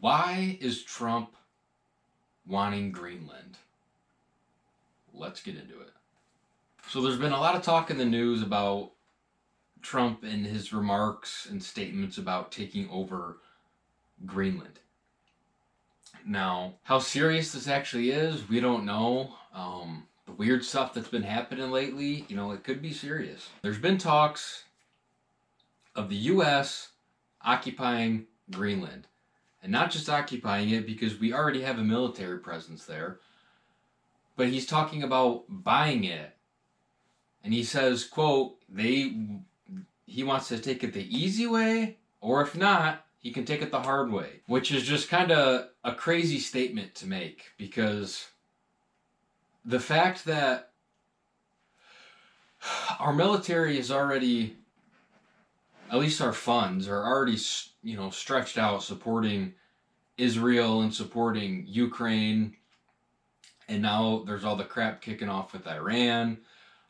Why is Trump wanting Greenland? Let's get into it. So there's been a lot of talk in the news about Trump and his remarks and statements about taking over Greenland. Now, how serious this actually is, we don't know. The weird stuff that's been happening lately, it could be serious. There's been talks of the U.S. occupying Greenland. And not just occupying it because we already have a military presence there, but he's talking about buying it. And he says, quote, he wants to take it the easy way, or if not, he can take it the hard way, which is just kind of a crazy statement to make, because the fact that our military is already, at least our funds are already, stretched out supporting Israel and supporting Ukraine, and now there's all the crap kicking off with Iran,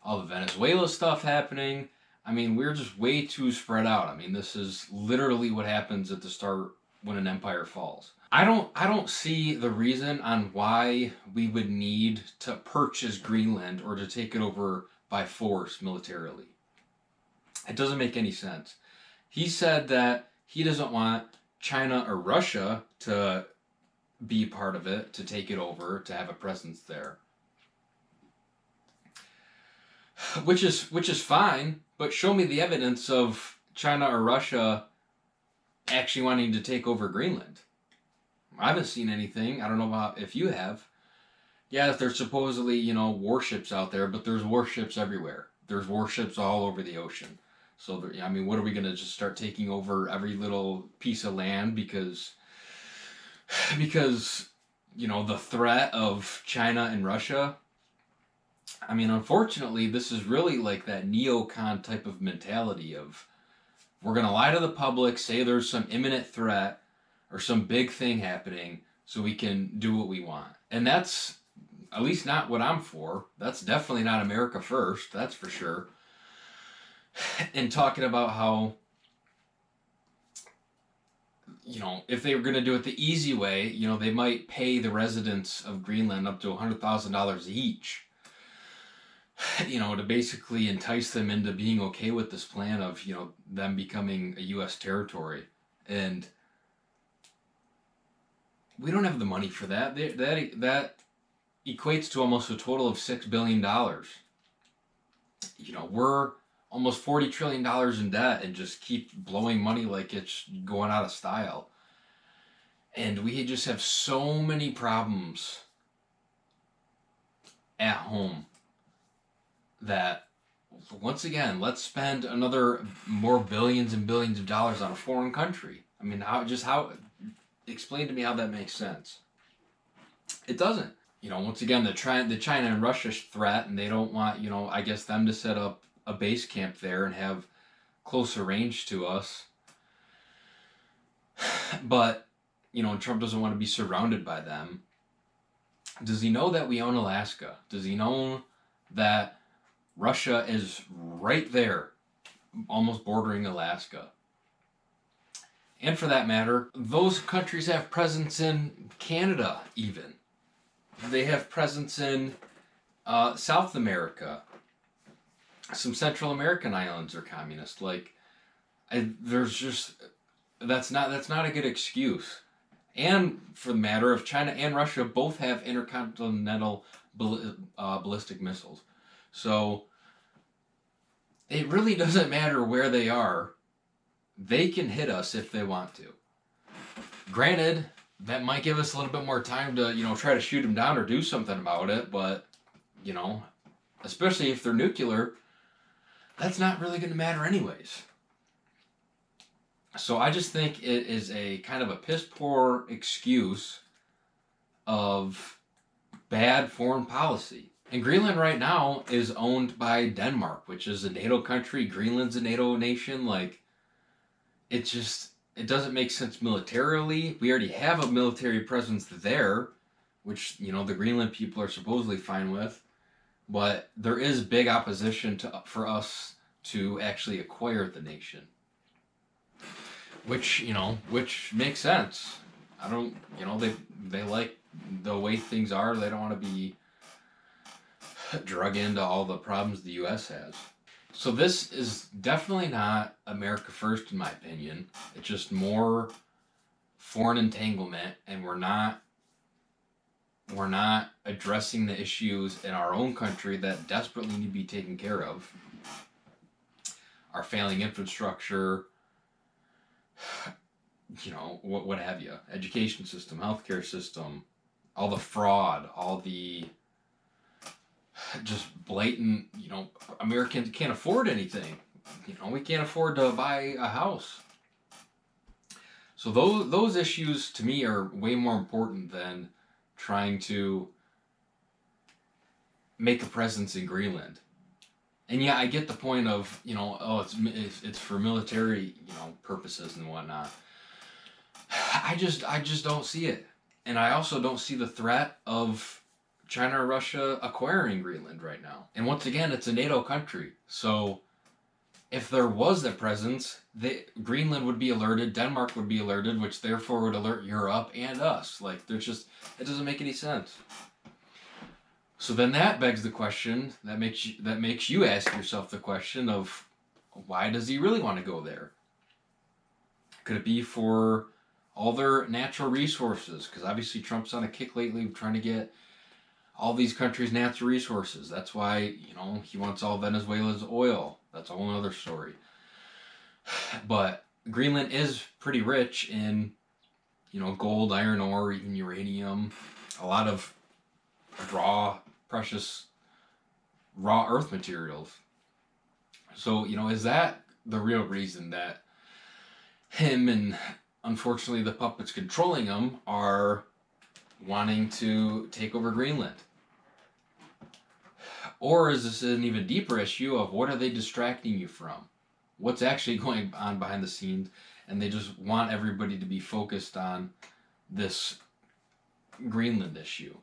all the Venezuela stuff happening. I mean, we're just way too spread out. I mean, this is literally what happens at the start when an empire falls. I don't see the reason on why we would need to purchase Greenland or to take it over by force militarily. It doesn't make any sense. He said that he doesn't want China or Russia to be part of it, to take it over, to have a presence there. Which is fine, but show me the evidence of China or Russia actually wanting to take over Greenland. I haven't seen anything. I don't know about if you have. Yeah, there's supposedly, warships out there, but there's warships everywhere. There's warships all over the ocean. So, what are we going to just start taking over every little piece of land because, the threat of China and Russia? Unfortunately, this is really like that neocon type of mentality of, we're going to lie to the public, say there's some imminent threat or some big thing happening so we can do what we want. And that's at least not what I'm for. That's definitely not America first, that's for sure. And talking about how, if they were going to do it the easy way, they might pay the residents of Greenland up to $100,000 each, to basically entice them into being okay with this plan of, them becoming a U.S. territory. And we don't have the money for that. That equates to almost a total of $6 billion. We're almost $40 trillion in debt and just keep blowing money like it's going out of style. And we just have so many problems at home that, once again, let's spend another more billions and billions of dollars on a foreign country. Explain to me how that makes sense. It doesn't. Once again, the China and Russia threat, and they don't want, them to set up a base camp there and have closer range to us. But, Trump doesn't want to be surrounded by them. Does he know that we own Alaska? Does he know that Russia is right there, almost bordering Alaska? And for that matter, those countries have presence in Canada even. They have presence in South America. Some Central American islands are communist. That's not a good excuse. And for the matter of China and Russia, both have intercontinental ballistic missiles. So it really doesn't matter where they are. They can hit us if they want to. Granted, that might give us a little bit more time to, try to shoot them down or do something about it, but, especially if they're nuclear, that's not really going to matter anyways. So I just think it is a kind of a piss-poor excuse of bad foreign policy. And Greenland right now is owned by Denmark, which is a NATO country. Greenland's a NATO nation. It doesn't make sense militarily. We already have a military presence there, which, the Greenland people are supposedly fine with. But there is big opposition for us to actually acquire the nation. Which makes sense. I don't, they like the way things are. They don't want to be drug into all the problems the U.S. has. So this is definitely not America first, in my opinion. It's just more foreign entanglement, and we're not addressing the issues in our own country that desperately need to be taken care of. Our failing infrastructure, what have you, education system, healthcare system, all the fraud, all the just blatant, Americans can't afford anything. We can't afford to buy a house. So those issues to me are way more important than trying to make a presence in Greenland. And yeah, I get the point of, it's for military, purposes and whatnot. I just don't see it. And I also don't see the threat of China or Russia acquiring Greenland right now. And once again, it's a NATO country. So if there was a presence, Greenland would be alerted, Denmark would be alerted, which therefore would alert Europe and us. Like, it doesn't make any sense. So then that begs the question, that makes you ask yourself the question of, why does he really want to go there? Could it be for all their natural resources? Because obviously Trump's on a kick lately trying to get all these countries' natural resources. That's why, he wants all Venezuela's oil. That's a whole other story. But Greenland is pretty rich in, gold, iron ore, even uranium, a lot of precious raw earth materials. So, is that the real reason that him and, unfortunately, the puppets controlling him are wanting to take over Greenland? Or is this an even deeper issue of what are they distracting you from? What's actually going on behind the scenes? And they just want everybody to be focused on this Greenland issue.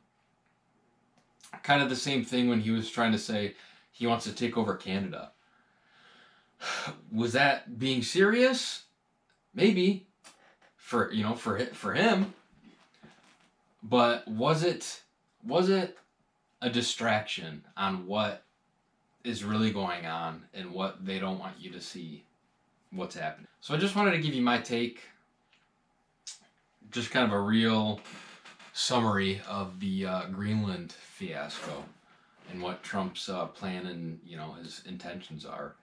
Kind of the same thing when he was trying to say he wants to take over Canada. Was that being serious? Maybe. For him. But was it a distraction on what is really going on and what they don't want you to see what's happening? So I just wanted to give you my take, just kind of a real summary of the Greenland fiasco and what Trump's plan and his intentions are.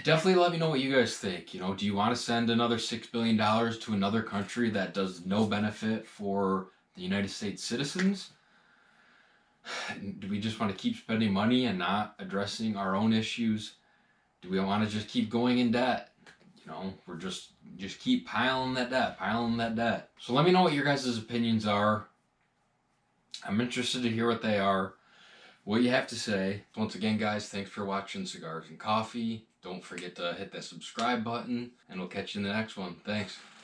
Definitely let me know what you guys think. Do you want to send another $6 billion to another country that does no benefit for the United States citizens? Do we just want to keep spending money and not addressing our own issues? Do we want to just keep going in debt? We're just keep piling that debt. So let me know what your guys' opinions are. I'm interested to hear what they are, what you have to say. Once again, guys, thanks for watching Cigars and Coffee. Don't forget to hit that subscribe button, and we'll catch you in the next one. Thanks.